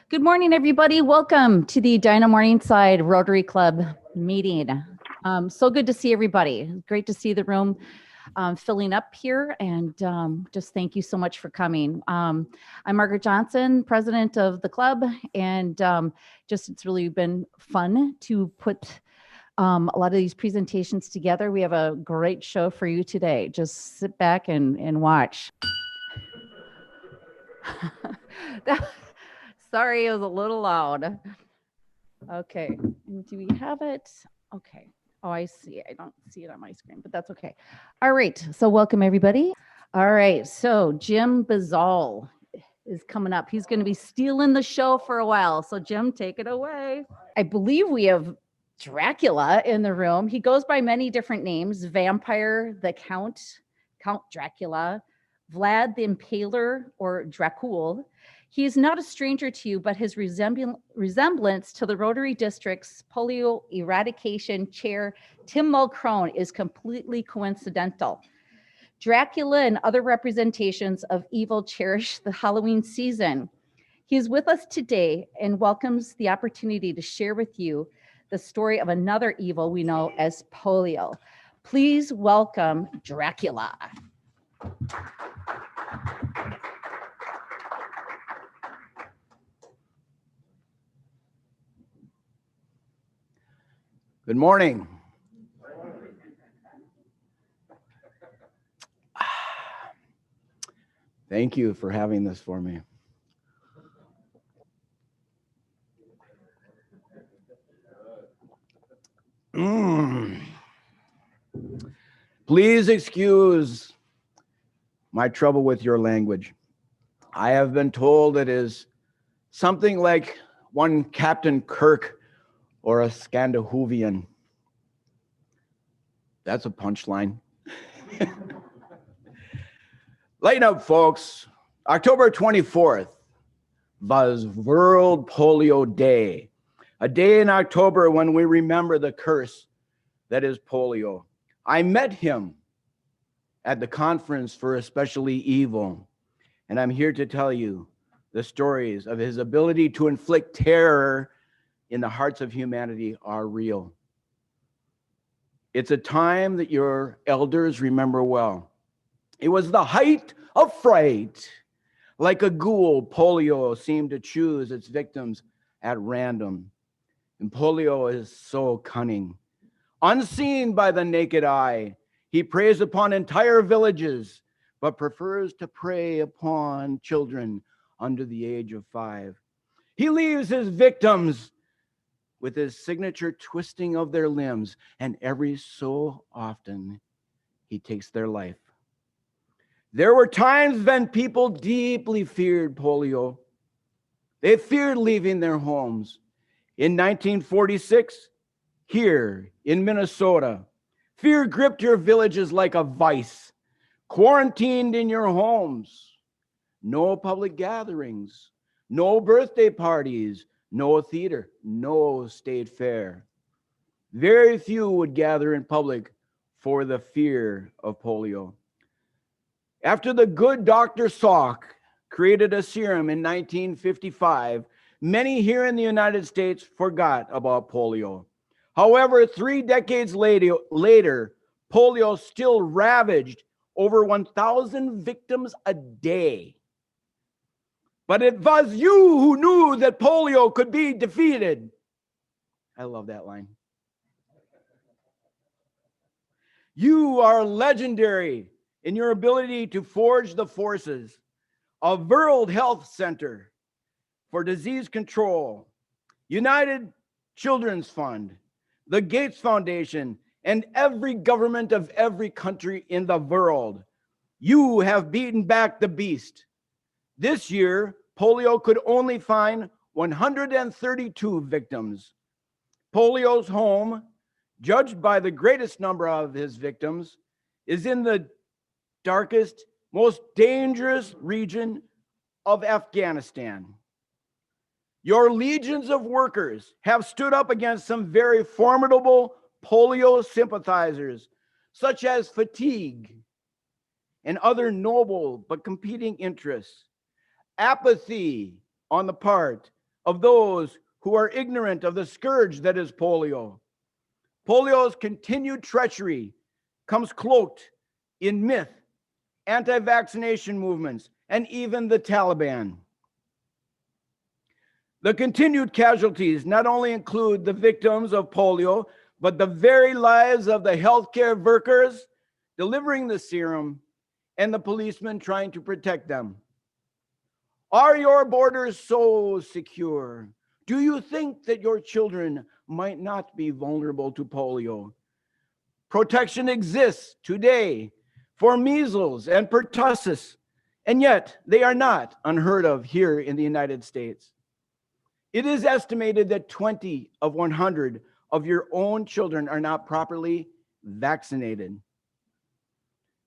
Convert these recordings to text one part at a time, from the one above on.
Good morning, everybody. Welcome to the Dinah Morningside Rotary Club meeting. So good to see everybody. Great to see the room filling up here, and just thank you so much for coming. I'm Margaret Johnson, president of the club, and it's really been fun to put a lot of these presentations together. We have a great show for you today. Just sit back and watch. Sorry, it was a little loud. Okay, do we have it? Okay. Oh, I see. I don't see it on my screen, but that's okay. All right, so welcome everybody. All right, so Jim Bazal is coming up. He's going to be stealing the show for a while. So Jim, take it away. I believe we have Dracula in the room. He goes by many different names: Vampire, the Count, Count Dracula, Vlad the Impaler, or Dracul. He is not a stranger to you, but his resemblance to the Rotary District's polio eradication chair, Tim Mulcrone, is completely coincidental. Dracula and other representations of evil cherish the Halloween season. He is with us today and welcomes the opportunity to share with you the story of another evil we know as polio. Please welcome Dracula. Good morning. Thank you for having this for me. Please excuse my trouble with your language. I have been told it is something like one Captain Kirk or a Scandinavian. That's a punchline. Lighten up, folks. October 24th was World Polio Day, a day in October when we remember the curse that is polio. I met him at the conference for Especially Evil, and I'm here to tell you the stories of his ability to inflict terror in the hearts of humanity are real. It's a time that your elders remember well. It was the height of fright. Like a ghoul, polio seemed to choose its victims at random. And polio is so cunning. Unseen by the naked eye, he preys upon entire villages, but prefers to prey upon children under the age of 5. He leaves his victims with his signature twisting of their limbs, and every so often he takes their life. There were times when people deeply feared polio. They feared leaving their homes. In 1946, here in Minnesota, fear gripped your villages like a vice. Quarantined in your homes. No public gatherings. No birthday parties. No theater. No state fair. Very few would gather in public for the fear of polio. After the good Dr. Salk created a serum in 1955, many here in the United States forgot about polio. However, 3 decades later, polio still ravaged over 1,000 victims a day. But it was you who knew that polio could be defeated. I love that line. You are legendary in your ability to forge the forces of World Health Center for Disease Control, United Children's Fund, the Gates Foundation, and every government of every country in the world. You have beaten back the beast. This year, polio could only find 132 victims. Polio's home, judged by the greatest number of his victims, is in the darkest, most dangerous region of Afghanistan. Your legions of workers have stood up against some very formidable polio sympathizers, such as fatigue and other noble but competing interests, apathy on the part of those who are ignorant of the scourge that is polio. Polio's continued treachery comes cloaked in myth, anti-vaccination movements, and even the Taliban. The continued casualties not only include the victims of polio, but the very lives of the healthcare workers delivering the serum and the policemen trying to protect them. Are your borders so secure? Do you think that your children might not be vulnerable to polio? Protection exists today for measles and pertussis, and yet they are not unheard of here in the United States. It is estimated that 20 of 100 of your own children are not properly vaccinated.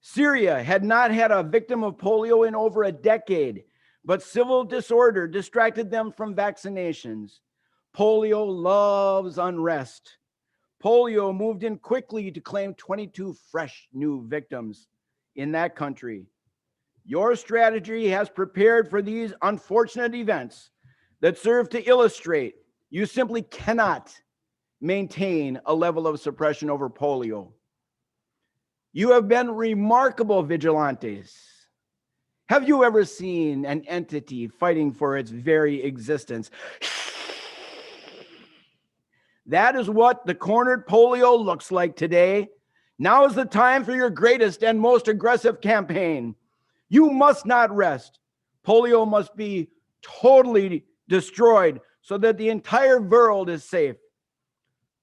Syria had not had a victim of polio in over a decade, but civil disorder distracted them from vaccinations. Polio loves unrest. Polio moved in quickly to claim 22 fresh new victims in that country. Your strategy has prepared for these unfortunate events that serve to illustrate you simply cannot maintain a level of suppression over polio. You have been remarkable vigilantes. Have you ever seen an entity fighting for its very existence? That is what the cornered polio looks like today. Now is the time for your greatest and most aggressive campaign. You must not rest. Polio must be totally destroyed so that the entire world is safe.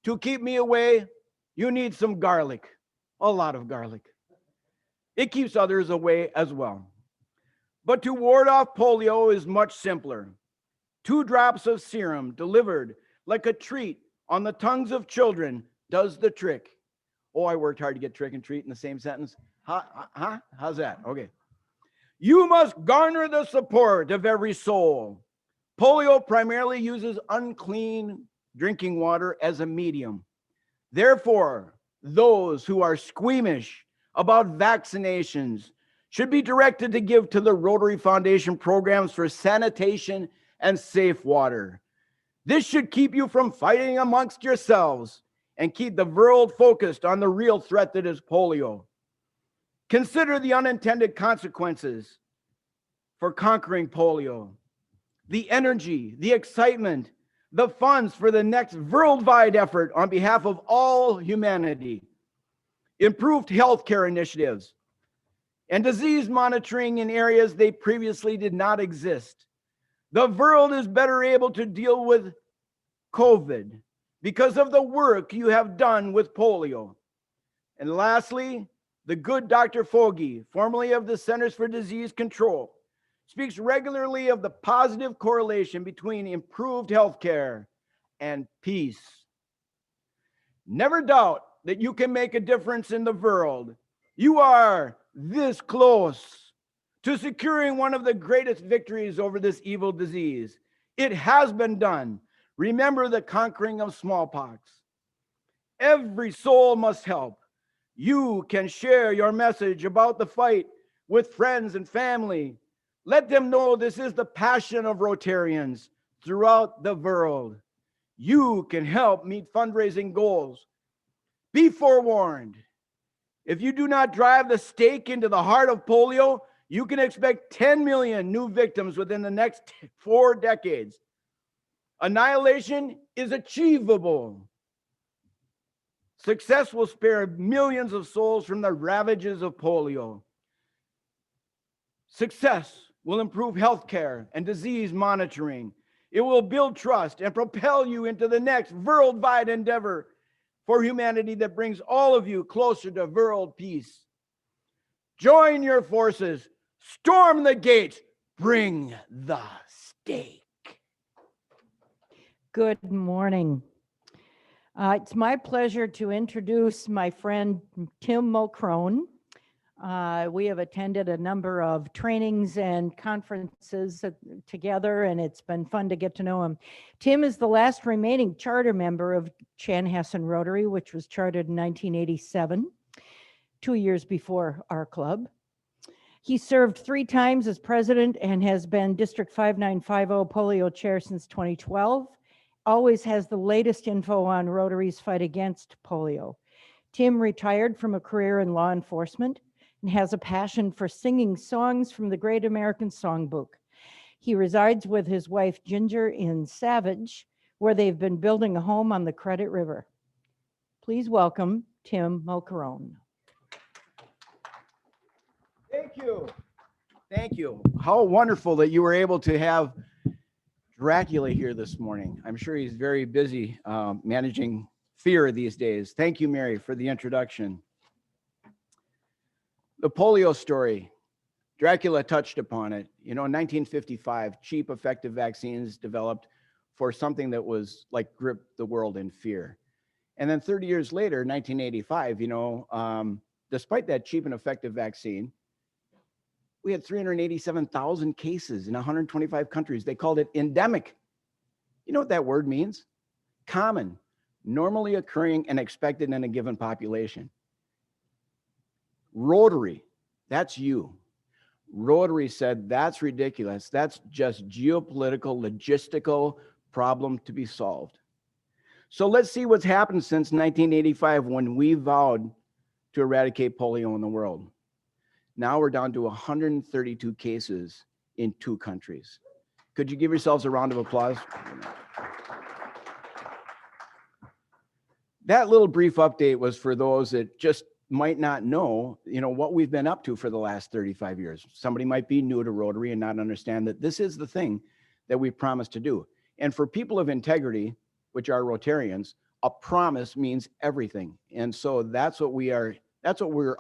To keep me away, you need some garlic, a lot of garlic. It keeps others away as well. But to ward off polio is much simpler. 2 drops of serum delivered like a treat on the tongues of children does the trick. Oh, I worked hard to get trick and treat in the same sentence. Huh? How's that? Okay. You must garner the support of every soul. Polio primarily uses unclean drinking water as a medium. Therefore, those who are squeamish about vaccinations should be directed to give to the Rotary Foundation programs for sanitation and safe water. This should keep you from fighting amongst yourselves and keep the world focused on the real threat that is polio. Consider the unintended consequences for conquering polio. The energy, the excitement, the funds for the next worldwide effort on behalf of all humanity, improved healthcare initiatives, and disease monitoring in areas they previously did not exist. The world is better able to deal with COVID because of the work you have done with polio. And lastly, the good Dr. Fogy, formerly of the Centers for Disease Control, speaks regularly of the positive correlation between improved healthcare and peace. Never doubt that you can make a difference in the world. You are this close to securing one of the greatest victories over this evil disease. It has been done. Remember the conquering of smallpox. Every soul must help. You can share your message about the fight with friends and family. Let them know this is the passion of Rotarians throughout the world. You can help meet fundraising goals. Be forewarned. If you do not drive the stake into the heart of polio, you can expect 10 million new victims within the next 4 decades. Annihilation is achievable. Success will spare millions of souls from the ravages of polio. Success will improve healthcare and disease monitoring. It will build trust and propel you into the next worldwide endeavor for humanity that brings all of you closer to world peace. Join your forces, storm the gates, bring the stake. Good morning. It's my pleasure to introduce my friend Tim Mulcrone. We have attended a number of trainings and conferences together, and it's been fun to get to know him. Tim is the last remaining charter member of Chanhassen Rotary, which was chartered in 1987, 2 years before our club. He served 3 times as president and has been District 5950 polio chair since 2012. Always has the latest info on Rotary's fight against polio. Tim retired from a career in law enforcement and has a passion for singing songs from the Great American Songbook. He resides with his wife Ginger in Savage, where they've been building a home on the Credit River. Please welcome Tim Mulcrone. Thank you. Thank you. How wonderful that you were able to have Dracula here this morning. I'm sure he's very busy managing fear these days. Thank you, Mary, for the introduction. The polio story. Dracula touched upon it. You know, in 1955, cheap, effective vaccines developed for something that was like gripped the world in fear. And then 30 years later, 1985, despite that cheap and effective vaccine, we had 387,000 cases in 125 countries. They called it endemic. You know what that word means? Common, normally occurring and expected in a given population. Rotary, that's you. Rotary said, that's ridiculous. That's just geopolitical, logistical problem to be solved. So let's see what's happened since 1985 when we vowed to eradicate polio in the world. Now we're down to 132 cases in 2 countries. Could you give yourselves a round of applause? That little brief update was for those that just might not know, what we've been up to for the last 35 years. Somebody might be new to Rotary and not understand that this is the thing that we promised to do. And for people of integrity, which are Rotarians, a promise means everything. And so that's what we're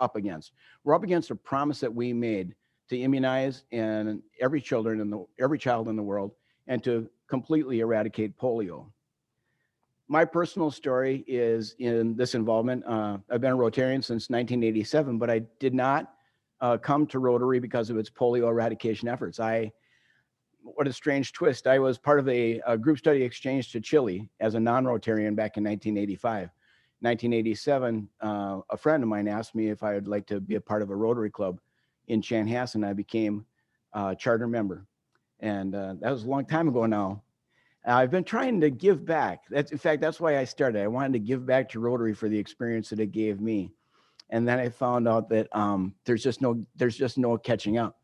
up against. We're up against a promise that we made to immunize and every child in the world and to completely eradicate polio. My personal story is in this involvement. I've been a Rotarian since 1987, but I did not come to Rotary because of its polio eradication efforts. What a strange twist. I was part of a group study exchange to Chile as a non-Rotarian back in 1985. 1987, a friend of mine asked me if I would like to be a part of a Rotary Club in Chanhassen. I became a charter member. And that was a long time ago now. I've been trying to give back. That's why I started. I wanted to give back to Rotary for the experience that it gave me. And then I found out that there's just no catching up.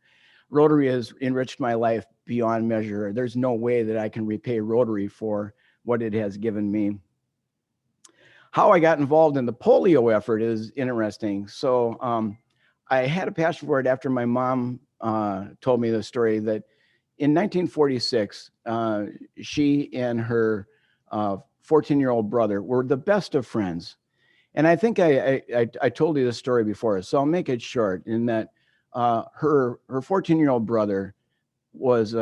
Rotary has enriched my life beyond measure. There's no way that I can repay Rotary for what it has given me. How I got involved in the polio effort is interesting. So I had a passion for it after my mom told me the story that in 1946, she and her 14-year-old brother were the best of friends. And I think I told you this story before, so I'll make it short in that her 14-year-old brother was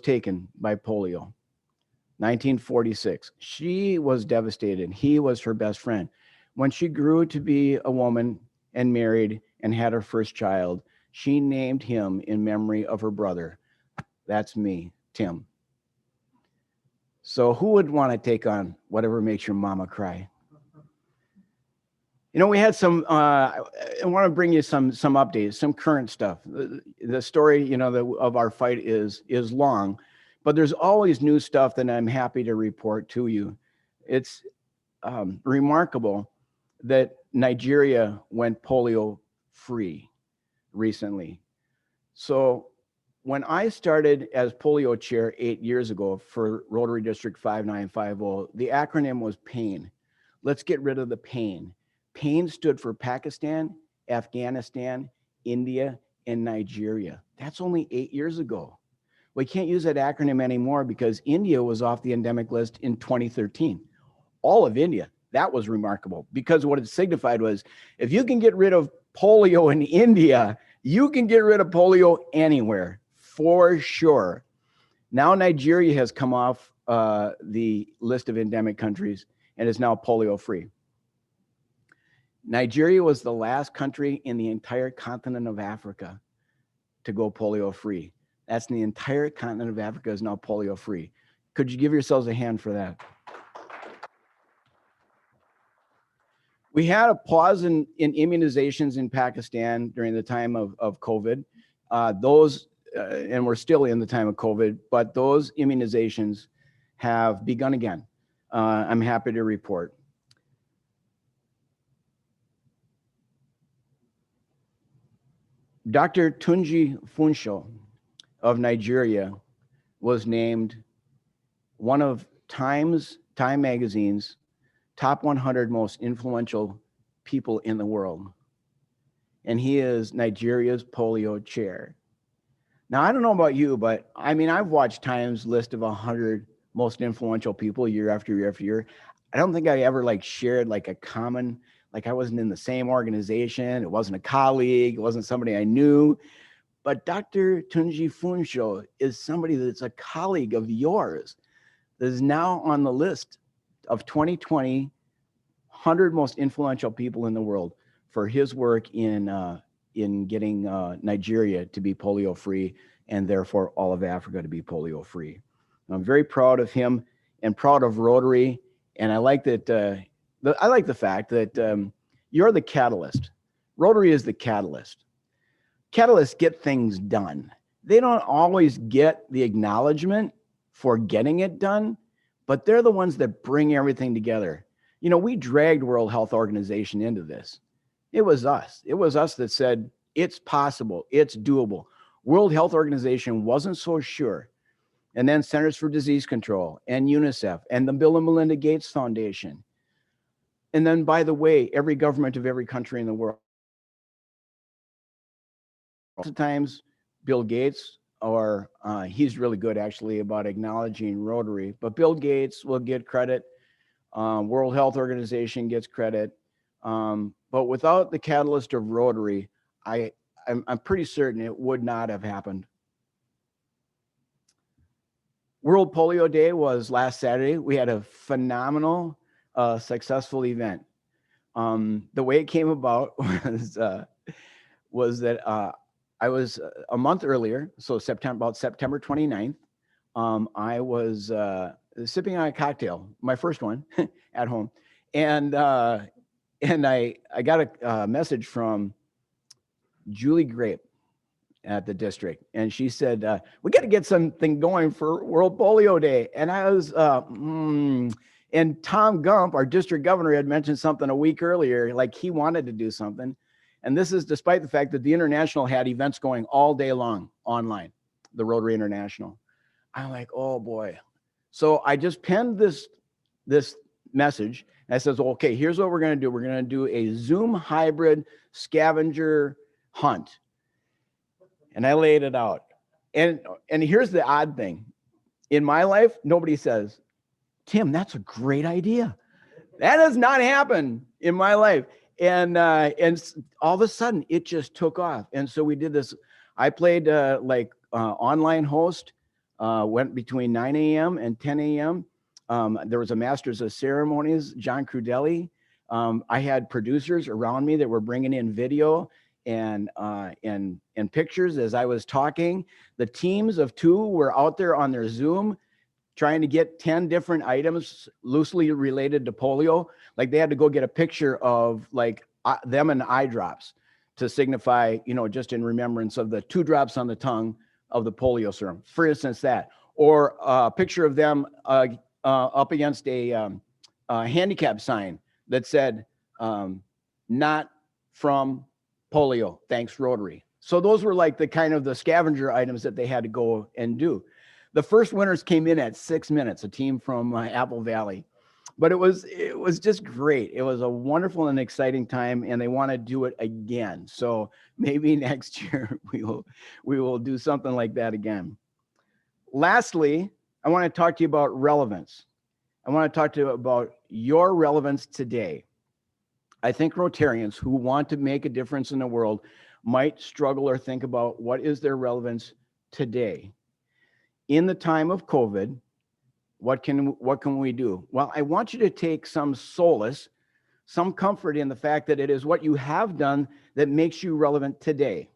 taken by polio. 1946. She was devastated. He was her best friend. When she grew to be a woman and married and had her first child, she named him in memory of her brother. That's me, Tim. So who would want to take on whatever makes your mama cry? We had some, I want to bring you some updates, some current stuff. The story, of our fight is long, but there's always new stuff that I'm happy to report to you. It's remarkable that Nigeria went polio free recently. So when I started as polio chair 8 years ago for Rotary District 5950, the acronym was PAIN. Let's get rid of the pain. PAIN stood for Pakistan, Afghanistan, India, and Nigeria. That's only 8 years ago. We can't use that acronym anymore because India was off the endemic list in 2013. All of India. That was remarkable because what it signified was if you can get rid of polio in India, you can get rid of polio anywhere for sure. Now Nigeria has come off the list of endemic countries and is now polio free. Nigeria was the last country in the entire continent of Africa to go polio free. That's the entire continent of Africa is now polio free. Could you give yourselves a hand for that? We had a pause in immunizations in Pakistan during the time of COVID. those, and we're still in the time of COVID, but those immunizations have begun again. I'm happy to report. Dr. Tunji Funsho of Nigeria was named one of Time Magazine's top 100 most influential people in the world. And he is Nigeria's polio chair. Now, I don't know about you, but I mean, I've watched Time's list of 100 most influential people year after year after year. I don't think I ever like shared like a common, like I wasn't in the same organization. It wasn't a colleague. It wasn't somebody I knew. But Dr. Tunji Funsho is somebody that's a colleague of yours that is now on the list of 2020 100 most influential people in the world for his work in getting Nigeria to be polio free, and therefore all of Africa to be polio free. I'm very proud of him and proud of Rotary, and I like that. I like the fact that you're the catalyst. Rotary is the catalyst. Catalysts get things done. They don't always get the acknowledgement for getting it done, but they're the ones that bring everything together. You know, we dragged World Health Organization into this. It was us. It was us that said, it's possible, it's doable. World Health Organization wasn't so sure. And then Centers for Disease Control and UNICEF and the Bill and Melinda Gates Foundation. And then, by the way, every government of every country in the world. Sometimes Bill Gates, or he's really good actually about acknowledging Rotary, but Bill Gates will get credit. World Health Organization gets credit. But without the catalyst of Rotary, I'm pretty certain it would not have happened. World Polio Day was last Saturday. We had a phenomenal, successful event. The way it came about was that I was a month earlier, so about September 29th, I was sipping on a cocktail, my first one at home, and I got a message from Julie Grape at the district, and she said, we got to get something going for World Polio Day. And I was, and Tom Gump, our district governor, had mentioned something a week earlier, like he wanted to do something. And this is despite the fact that the International had events going all day long online, the Rotary International. I'm like, oh boy. So I just penned this message. And I says, well, okay, here's what we're going to do. We're going to do a Zoom hybrid scavenger hunt. And I laid it out. And here's the odd thing. In my life, nobody says, Tim, that's a great idea. That has not happened in my life. And all of a sudden it just took off. And so we did this. I played online host, went between 9 a.m. and 10 a.m. There was a master's of ceremonies, John Crudelli. I had producers around me that were bringing in video and pictures as I was talking. The teams of two were out there on their Zoom trying to get 10 different items loosely related to polio. Like they had to go get a picture of like them and eye drops to signify, you know, just in remembrance of the 2 drops on the tongue of the polio serum, for instance, that, or a picture of them up against a handicap sign that said, not from polio, thanks Rotary. So those were like the kind of the scavenger items that they had to go and do. The first winners came in at 6 minutes, a team from Apple Valley. But it was just great. It was a wonderful and exciting time, and they want to do it again. So maybe next year we will do something like that again. Lastly, I want to talk to you about relevance. I want to talk to you about your relevance today. I think Rotarians who want to make a difference in the world might struggle or think about what is their relevance today. In the time of COVID, what can we do? Well, I want you to take some solace, some comfort in the fact that it is what you have done that makes you relevant today.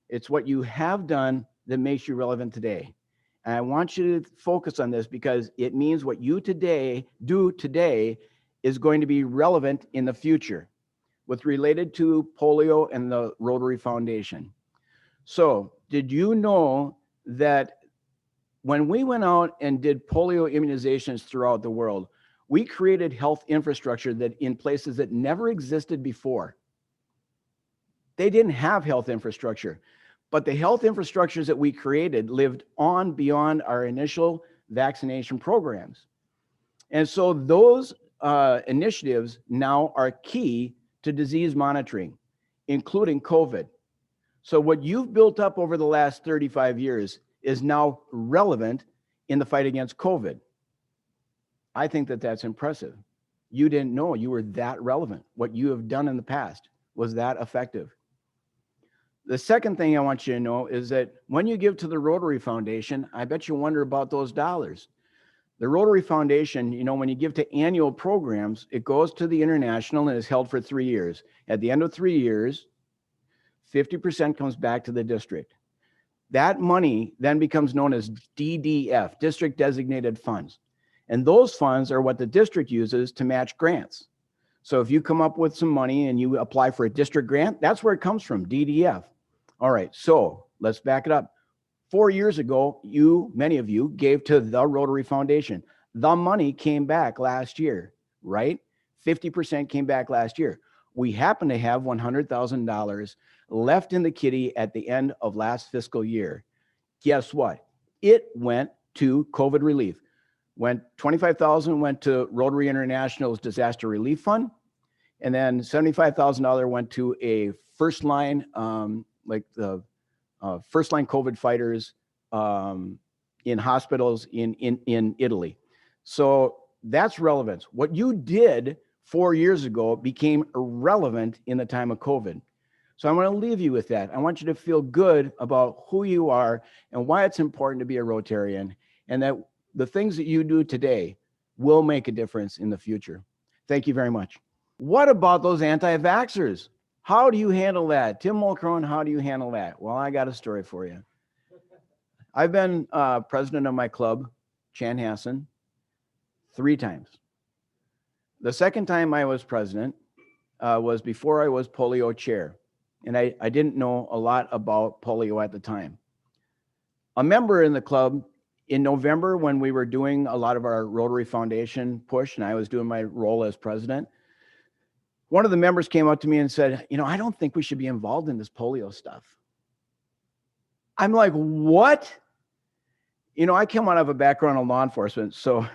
It's what you have done that makes you relevant today. And I want you to focus on this because it means what you do today is going to be relevant in the future with related to polio and the Rotary Foundation. So did you know that when we went out and did polio immunizations throughout the world, we created health infrastructure that in places that never existed before? They didn't have health infrastructure, but the health infrastructures that we created lived on beyond our initial vaccination programs. And so those initiatives now are key to disease monitoring, including COVID. So what you've built up over the last 35 years is now relevant in the fight against COVID. I think that that's impressive. You didn't know you were that relevant. What you have done in the past was that effective. The second thing I want you to know is that when you give to the Rotary Foundation, I bet you wonder about those dollars. The Rotary Foundation, you know, when you give to annual programs, it goes to the international and is held for 3 years. At the end of 3 years, 50% comes back to the district. That money then becomes known as DDF, District Designated Funds. And those funds are what the district uses to match grants. So if you come up with some money and you apply for a district grant, that's where it comes from, DDF. All right, so let's back it up. 4 years ago, many of you gave to the Rotary Foundation. The money came back last year, right? 50% came back last year. We happen to have $100,000 left in the kitty at the end of last fiscal year. Guess what? It went to COVID relief. 25,000 went to Rotary International's Disaster Relief Fund, and then $75,000 went to a first line, like the first line COVID fighters in hospitals in Italy. So that's relevance. What you did 4 years ago became irrelevant in the time of COVID. So I'm going to leave you with that. I want you to feel good about who you are and why it's important to be a Rotarian, and that the things that you do today will make a difference in the future. Thank you very much. What about those anti-vaxxers? How do you handle that? Tim Mulcrone, how do you handle that? Well, I got a story for you. I've been president of my club, Chanhassen, 3 times. The second time I was president was before I was polio chair. And I didn't know a lot about polio at the time. A member in the club in November, when we were doing a lot of our Rotary Foundation push and I was doing my role as president, one of the members came up to me and said, you know, I don't think we should be involved in this polio stuff. I'm like, what? You know, I come out of a background in law enforcement, so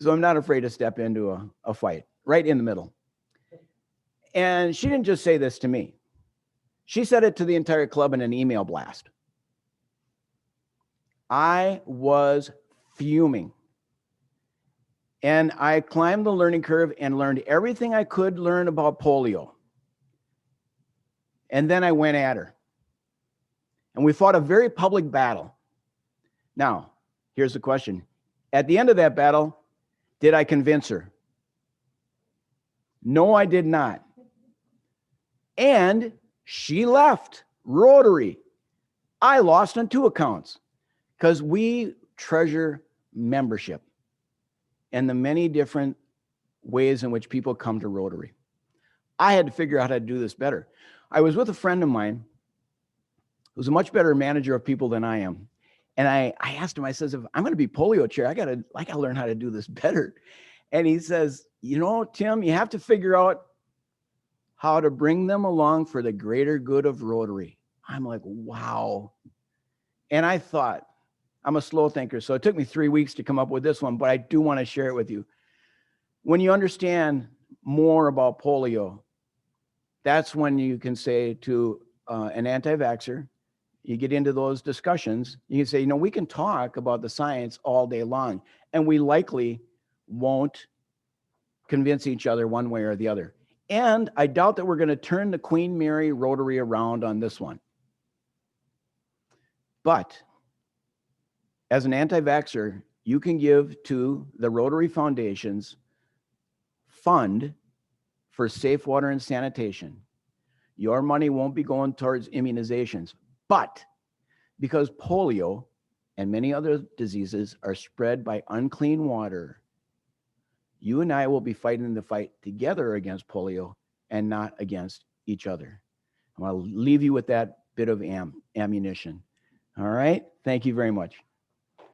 I'm not afraid to step into a fight right in the middle. And she didn't just say this to me. She said it to the entire club in an email blast. I was fuming. And I climbed the learning curve and learned everything I could learn about polio. And then I went at her. And we fought a very public battle. Now, here's the question. At the end of that battle, did I convince her? No, I did not. And she left Rotary. I lost on 2 accounts because we treasure membership and the many different ways in which people come to Rotary. I had to figure out how to do this better. I was with a friend of mine who's a much better manager of people than I am. And I asked him, I says, if I'm going to be polio chair, I gotta learn how to do this better. And he says, you know, Tim, you have to figure out how to bring them along for the greater good of Rotary. I'm like, wow. And I thought, I'm a slow thinker, so it took me 3 weeks to come up with this one, but I do want to share it with you. When you understand more about polio, that's when you can say to an anti-vaxxer, you get into those discussions, you can say, you know, we can talk about the science all day long, and we likely won't convince each other one way or the other. And I doubt that we're going to turn the Queen Mary Rotary around on this one. But as an anti-vaxxer, you can give to the Rotary Foundation's fund for safe water and sanitation. Your money won't be going towards immunizations, but because polio and many other diseases are spread by unclean water, you and I will be fighting the fight together against polio and not against each other. I want to leave you with that bit of ammunition. All right. Thank you very much.